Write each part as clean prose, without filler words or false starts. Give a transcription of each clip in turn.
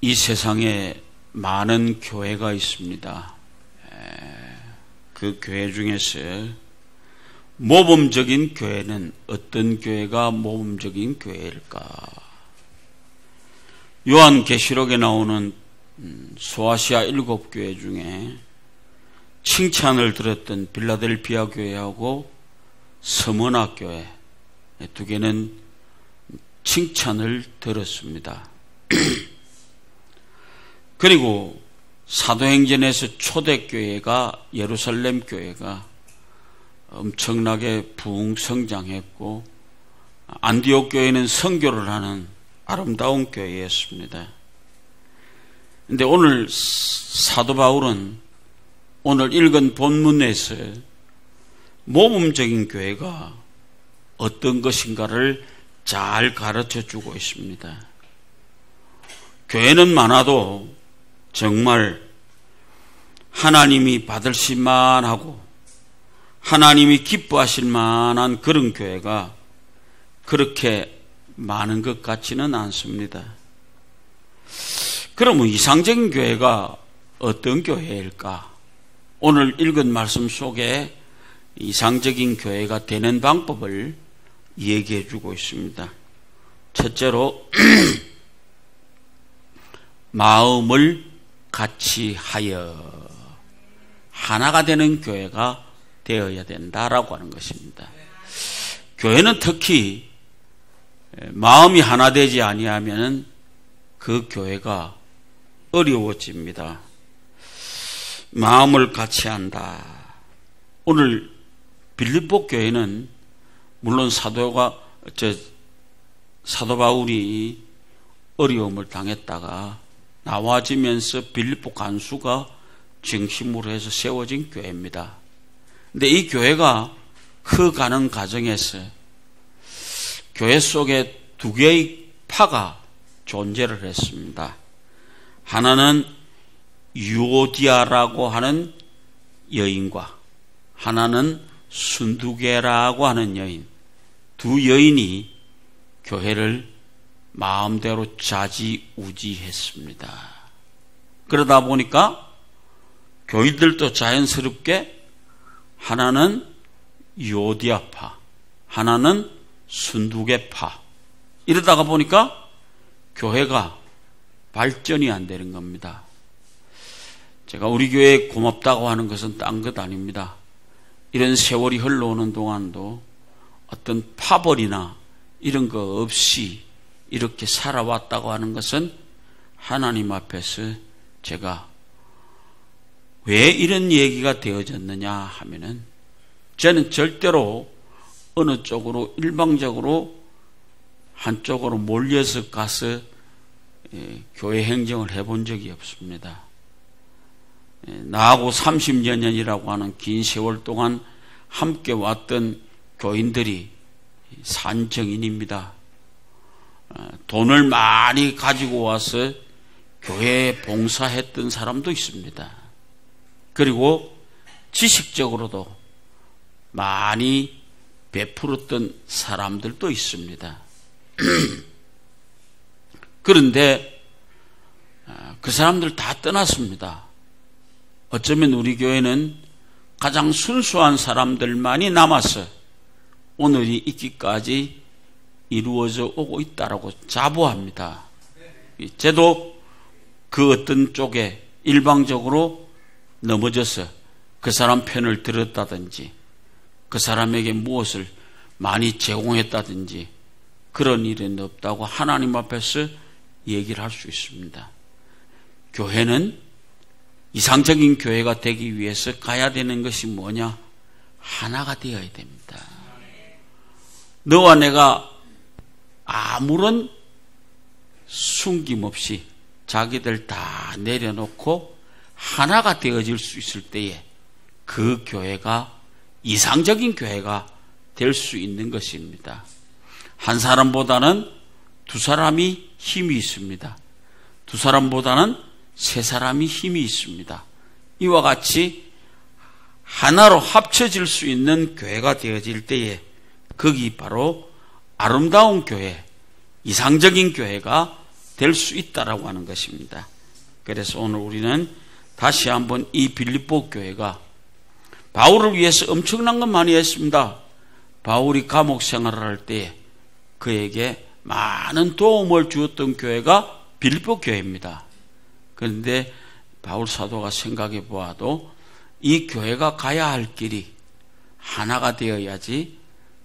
이 세상에 많은 교회가 있습니다. 그 교회 중에서 모범적인 교회는 어떤 교회가 모범적인 교회일까? 요한계시록에 나오는 소아시아 7교회 중에 칭찬을 들었던 빌라델피아 교회하고 서머나 교회 두 개는 칭찬을 들었습니다. 그리고 사도행전에서 초대교회가 예루살렘 교회가 엄청나게 부흥 성장했고 안디옥 교회는 선교를 하는 아름다운 교회였습니다. 그런데 오늘 사도 바울은 오늘 읽은 본문에서 모범적인 교회가 어떤 것인가를 잘 가르쳐주고 있습니다. 교회는 많아도 정말 하나님이 받으실 만하고 하나님이 기뻐하실 만한 그런 교회가 그렇게 많은 것 같지는 않습니다. 그러면 이상적인 교회가 어떤 교회일까? 오늘 읽은 말씀 속에 이상적인 교회가 되는 방법을 얘기해 주고 있습니다. 첫째로 마음을 같이 하여 하나가 되는 교회가 되어야 된다라고 하는 것입니다. 교회는 특히 마음이 하나 되지 아니하면 그 교회가 어려워집니다. 마음을 같이 한다. 오늘 빌립보 교회는 물론 사도 바울이 어려움을 당했다가 나와지면서 빌립보 간수가 중심으로 해서 세워진 교회입니다. 근데 이 교회가 커가는 과정에서 교회 속에 두 개의 파가 존재를 했습니다. 하나는 유오디아라고 하는 여인과 하나는 순두계라고 하는 여인, 두 여인이 교회를 마음대로 좌지우지했습니다. 그러다 보니까 교인들도 자연스럽게 하나는 유오디아파, 하나는 순두계파, 이러다가 보니까 교회가 발전이 안 되는 겁니다. 제가 우리 교회에 고맙다고 하는 것은 딴 것 아닙니다. 이런 세월이 흘러오는 동안도 어떤 파벌이나 이런 거 없이 이렇게 살아왔다고 하는 것은 하나님 앞에서 제가 왜 이런 얘기가 되어졌느냐 하면은 저는 절대로 어느 쪽으로 일방적으로 한쪽으로 몰려서 가서 교회 행정을 해본 적이 없습니다. 나하고 30여 년이라고 하는 긴 세월 동안 함께 왔던 교인들이 산증인입니다. 돈을 많이 가지고 와서 교회에 봉사했던 사람도 있습니다. 그리고 지식적으로도 많이 베풀었던 사람들도 있습니다. 그런데 그 사람들 다 떠났습니다. 어쩌면 우리 교회는 가장 순수한 사람들만이 남아서 오늘이 있기까지 이루어져 오고 있다라고 자부합니다. 저도 그 어떤 쪽에 일방적으로 넘어져서 그 사람 편을 들었다든지 그 사람에게 무엇을 많이 제공했다든지 그런 일은 없다고 하나님 앞에서 얘기를 할 수 있습니다. 교회는 이상적인 교회가 되기 위해서 가야 되는 것이 뭐냐? 하나가 되어야 됩니다. 너와 내가 아무런 숨김없이 자기들 다 내려놓고 하나가 되어질 수 있을 때에 그 교회가 이상적인 교회가 될 수 있는 것입니다. 한 사람보다는 두 사람이 힘이 있습니다. 두 사람보다는 세 사람이 힘이 있습니다. 이와 같이 하나로 합쳐질 수 있는 교회가 되어질 때에 거기 바로 아름다운 교회, 이상적인 교회가 될 수 있다라고 하는 것입니다. 그래서 오늘 우리는 다시 한번 이 빌립보 교회가 바울을 위해서 엄청난 것 많이 했습니다. 바울이 감옥 생활을 할 때 그에게 많은 도움을 주었던 교회가 빌립보 교회입니다. 그런데 바울 사도가 생각해 보아도 이 교회가 가야 할 길이 하나가 되어야지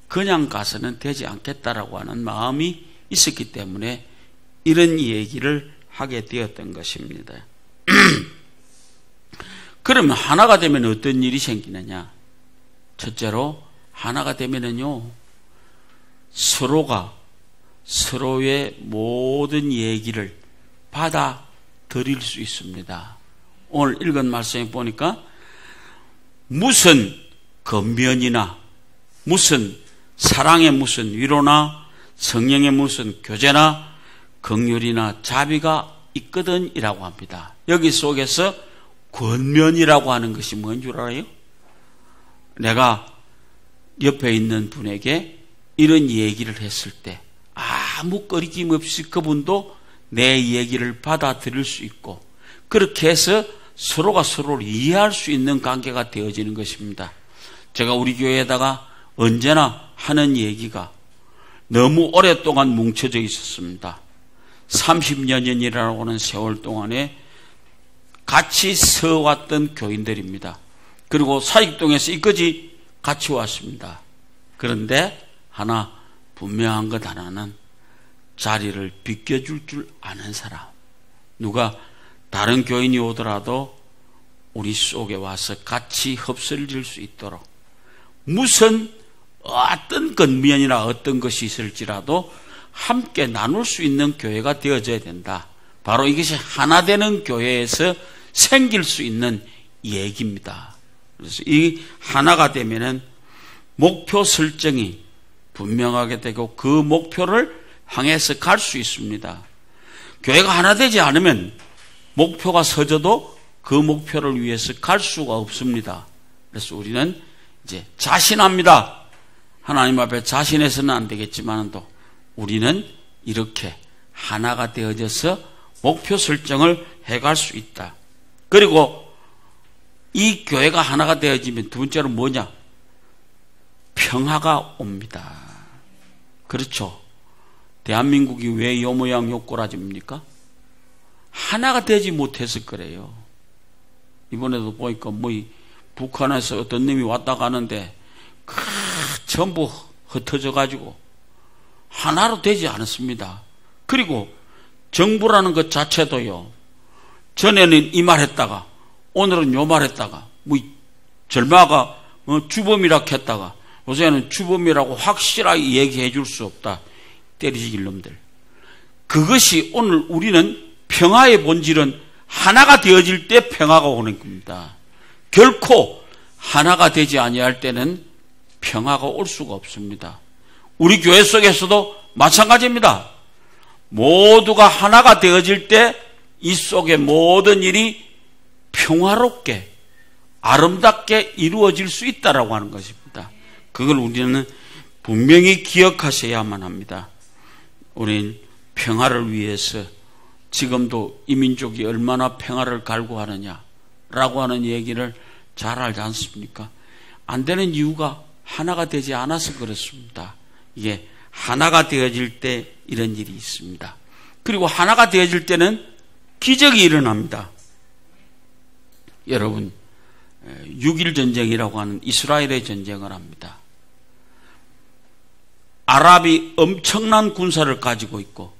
그냥 가서는 되지 않겠다라고 하는 마음이 있었기 때문에 이런 얘기를 하게 되었던 것입니다. 그러면 하나가 되면 어떤 일이 생기느냐? 첫째로 하나가 되면은요, 서로가 서로의 모든 얘기를 받아들일 수 있습니다. 오늘 읽은 말씀에 보니까 무슨 권면이나 무슨 사랑의 무슨 위로나 성령의 무슨 교제나 긍휼이나 자비가 있거든 이라고 합니다. 여기 속에서 권면이라고 하는 것이 뭔 줄 알아요? 내가 옆에 있는 분에게 이런 얘기를 했을 때 아무 꺼리낌 없이 그분도 내 얘기를 받아들일 수 있고 그렇게 해서 서로가 서로를 이해할 수 있는 관계가 되어지는 것입니다. 제가 우리 교회에다가 언제나 하는 얘기가 너무 오랫동안 뭉쳐져 있었습니다. 30년이라고 하는 세월 동안에 같이 서왔던 교인들입니다. 그리고 사익동에서 이까지 같이 왔습니다. 그런데 하나 분명한 것 하나는 자리를 비켜줄 줄 아는 사람. 누가 다른 교인이 오더라도 우리 속에 와서 같이 흡수를 수 있도록 무슨 어떤 권면이나 어떤 것이 있을지라도 함께 나눌 수 있는 교회가 되어져야 된다. 바로 이것이 하나 되는 교회에서 생길 수 있는 얘기입니다. 그래서 이 하나가 되면은 목표 설정이 분명하게 되고 그 목표를 향해서 갈 수 있습니다. 교회가 하나 되지 않으면 목표가 서져도 그 목표를 위해서 갈 수가 없습니다. 그래서 우리는 이제 자신합니다. 하나님 앞에 자신해서는 안 되겠지만 또 우리는 이렇게 하나가 되어져서 목표 설정을 해갈 수 있다. 그리고 이 교회가 하나가 되어지면 두 번째로 뭐냐? 평화가 옵니다. 그렇죠. 대한민국이 왜 요 모양 요 꼬라집니까? 하나가 되지 못해서 그래요. 이번에도 보니까 북한에서 어떤 놈이 왔다 가는데 전부 흩어져 가지고 하나로 되지 않았습니다. 그리고 정부라는 것 자체도요. 전에는 이 말 했다가 오늘은 요 말 했다가 절마가 주범이라 했다가 요새는 주범이라고 확실하게 얘기해 줄 수 없다. 때리질 놈들. 그것이 오늘 우리는 평화의 본질은 하나가 되어질 때 평화가 오는 겁니다. 결코 하나가 되지 아니할 때는 평화가 올 수가 없습니다. 우리 교회 속에서도 마찬가지입니다. 모두가 하나가 되어질 때 이 속의 모든 일이 평화롭게 아름답게 이루어질 수 있다라고 하는 것입니다. 그걸 우리는 분명히 기억하셔야만 합니다. 우리는 평화를 위해서 지금도 이 민족이 얼마나 평화를 갈구하느냐라고 하는 얘기를 잘 알지 않습니까? 안 되는 이유가 하나가 되지 않아서 그렇습니다. 이게 하나가 되어질 때 이런 일이 있습니다. 그리고 하나가 되어질 때는 기적이 일어납니다. 여러분 6.1 전쟁이라고 하는 이스라엘의 전쟁을 합니다. 아랍이 엄청난 군사를 가지고 있고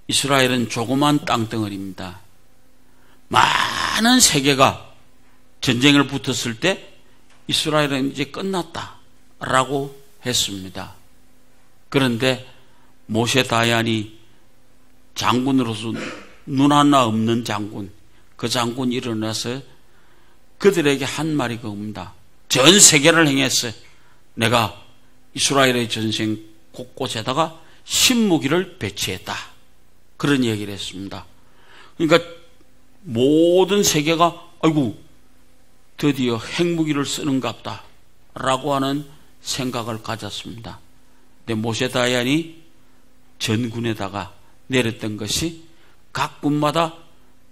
이스라엘은 조그만 땅덩어리입니다. 많은 세계가 전쟁을 붙었을 때 이스라엘은 이제 끝났다라고 했습니다. 그런데 모세 다얀이 장군으로서 눈 하나 없는 장군, 그 장군이 일어나서 그들에게 한 말이 그겁니다. 전 세계를 향해서 내가 이스라엘의 전쟁 곳곳에다가 신무기를 배치했다. 그런 얘기를 했습니다. 그러니까 모든 세계가 아이고 드디어 핵무기를 쓰는갑다 라고 하는 생각을 가졌습니다. 근데 모세 다얀이 전군에다가 내렸던 것이 각 군마다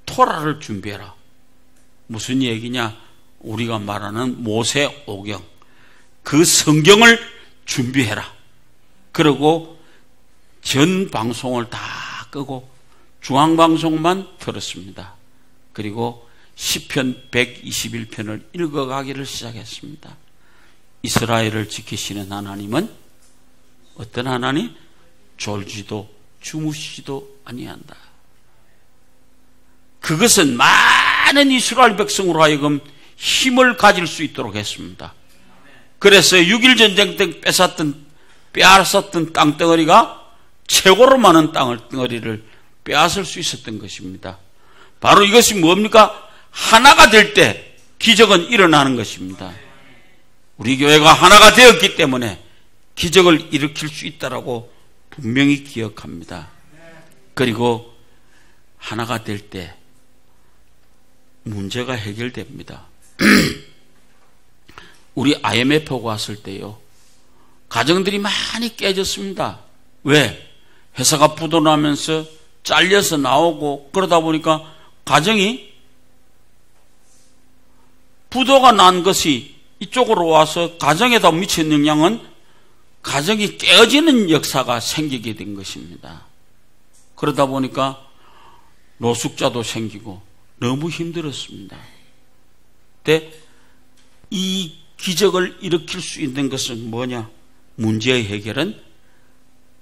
토라를 준비해라. 무슨 얘기냐? 우리가 말하는 모세오경, 그 성경을 준비해라. 그리고 전 방송을 다 끄고 중앙방송만 들었습니다. 그리고 시편 121편을 읽어가기를 시작했습니다. 이스라엘을 지키시는 하나님은 어떤 하나님? 졸지도 주무시지도 아니한다. 그것은 많은 이스라엘 백성으로 하여금 힘을 가질 수 있도록 했습니다. 그래서 6.1 전쟁 때 빼앗았던 땅덩어리가 최고로 많은 땅덩어리를 빼앗을 수 있었던 것입니다. 바로 이것이 뭡니까? 하나가 될 때 기적은 일어나는 것입니다. 우리 교회가 하나가 되었기 때문에 기적을 일으킬 수 있다라고 분명히 기억합니다. 그리고 하나가 될 때 문제가 해결됩니다. 우리 IMF가 왔을 때요, 가정들이 많이 깨졌습니다. 왜? 회사가 부도나면서 잘려서 나오고 그러다 보니까 가정이 부도가 난 것이 이쪽으로 와서 가정에다 미친 영향은 가정이 깨어지는 역사가 생기게 된 것입니다. 그러다 보니까 노숙자도 생기고 너무 힘들었습니다. 근데 이 기적을 일으킬 수 있는 것은 뭐냐? 문제의 해결은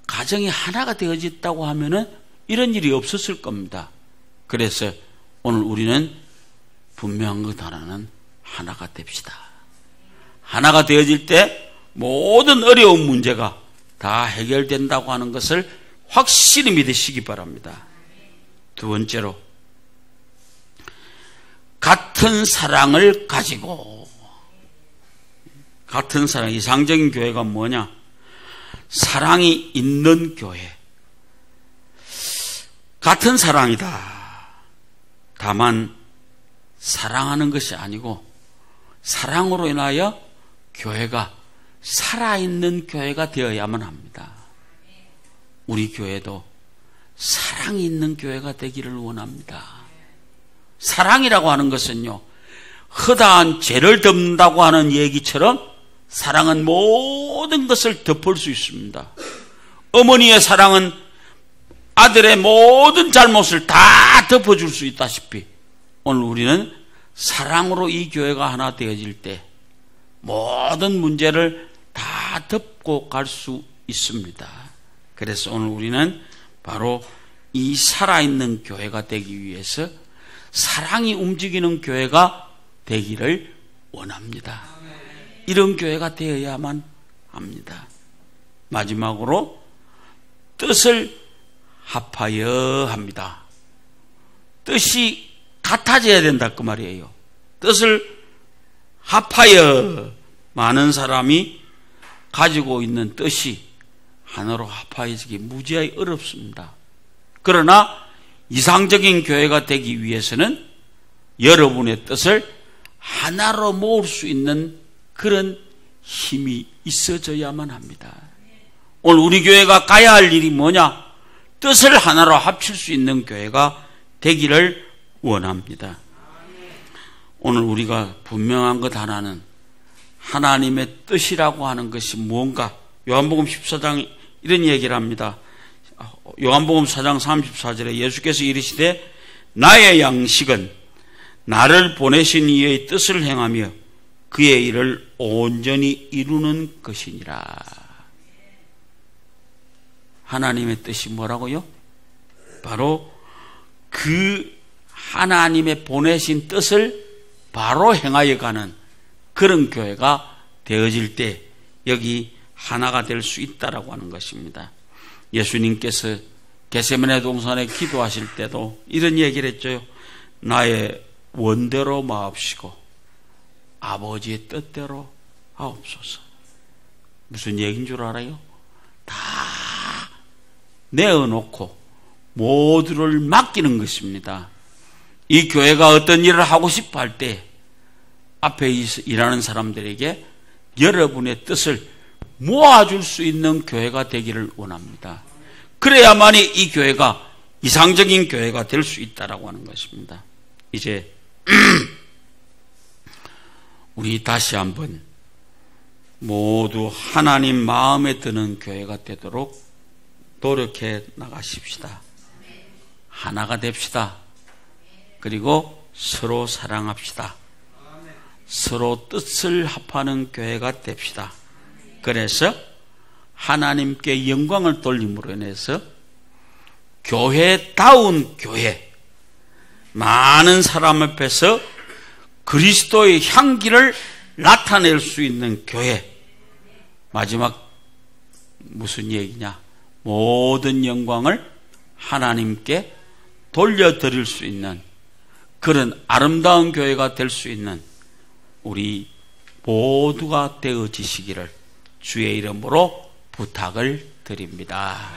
가정이 하나가 되어졌다고 하면은 이런 일이 없었을 겁니다. 그래서 오늘 우리는 분명한 것 하나는 하나가 됩시다. 하나가 되어질 때 모든 어려운 문제가 다 해결된다고 하는 것을 확실히 믿으시기 바랍니다. 두 번째로, 같은 사랑을 가지고, 같은 사랑, 이상적인 교회가 뭐냐? 사랑이 있는 교회. 같은 사랑이다. 다만 사랑하는 것이 아니고 사랑으로 인하여 교회가 살아있는 교회가 되어야만 합니다. 우리 교회도 사랑이 있는 교회가 되기를 원합니다. 사랑이라고 하는 것은요, 허다한 죄를 덮는다고 하는 얘기처럼 사랑은 모든 것을 덮을 수 있습니다. 어머니의 사랑은 아들의 모든 잘못을 다 덮어줄 수 있다시피 오늘 우리는 사랑으로 이 교회가 하나 되어질 때 모든 문제를 다 덮고 갈 수 있습니다. 그래서 오늘 우리는 바로 이 살아있는 교회가 되기 위해서 사랑이 움직이는 교회가 되기를 원합니다. 이런 교회가 되어야만 합니다. 마지막으로 뜻을 합하여 합니다. 뜻이 같아져야 된다 그 말이에요. 뜻을 합하여, 많은 사람이 가지고 있는 뜻이 하나로 합하여지기 무지하게 어렵습니다. 그러나 이상적인 교회가 되기 위해서는 여러분의 뜻을 하나로 모을 수 있는 그런 힘이 있어져야만 합니다. 오늘 우리 교회가 가야 할 일이 뭐냐? 뜻을 하나로 합칠 수 있는 교회가 되기를 원합니다. 오늘 우리가 분명한 것 하나는 하나님의 뜻이라고 하는 것이 무언가, 요한복음 14장 이런 얘기를 합니다. 요한복음 4장 34절에 예수께서 이르시되 나의 양식은 나를 보내신 이의 뜻을 행하며 그의 일을 온전히 이루는 것이니라. 하나님의 뜻이 뭐라고요? 바로 그 하나님의 보내신 뜻을 바로 행하여 가는 그런 교회가 되어질 때 여기 하나가 될 수 있다라고 하는 것입니다. 예수님께서 겟세마네 동산에 기도하실 때도 이런 얘기를 했죠. 나의 원대로 마옵시고 아버지의 뜻대로 하옵소서. 무슨 얘기인 줄 알아요? 다 내어놓고 모두를 맡기는 것입니다. 이 교회가 어떤 일을 하고 싶어 할 때 앞에 일하는 사람들에게 여러분의 뜻을 모아줄 수 있는 교회가 되기를 원합니다. 그래야만이 이 교회가 이상적인 교회가 될 수 있다라고 하는 것입니다. 이제 우리 다시 한번 모두 하나님 마음에 드는 교회가 되도록 노력해 나가십시다. 하나가 됩시다. 그리고 서로 사랑합시다. 서로 뜻을 합하는 교회가 됩시다. 그래서 하나님께 영광을 돌림으로 인해서 교회다운 교회, 많은 사람 앞에서 그리스도의 향기를 나타낼 수 있는 교회. 마지막 무슨 얘기냐? 모든 영광을 하나님께 돌려드릴 수 있는 그런 아름다운 교회가 될 수 있는 우리 모두가 되어지시기를 주의 이름으로 부탁을 드립니다.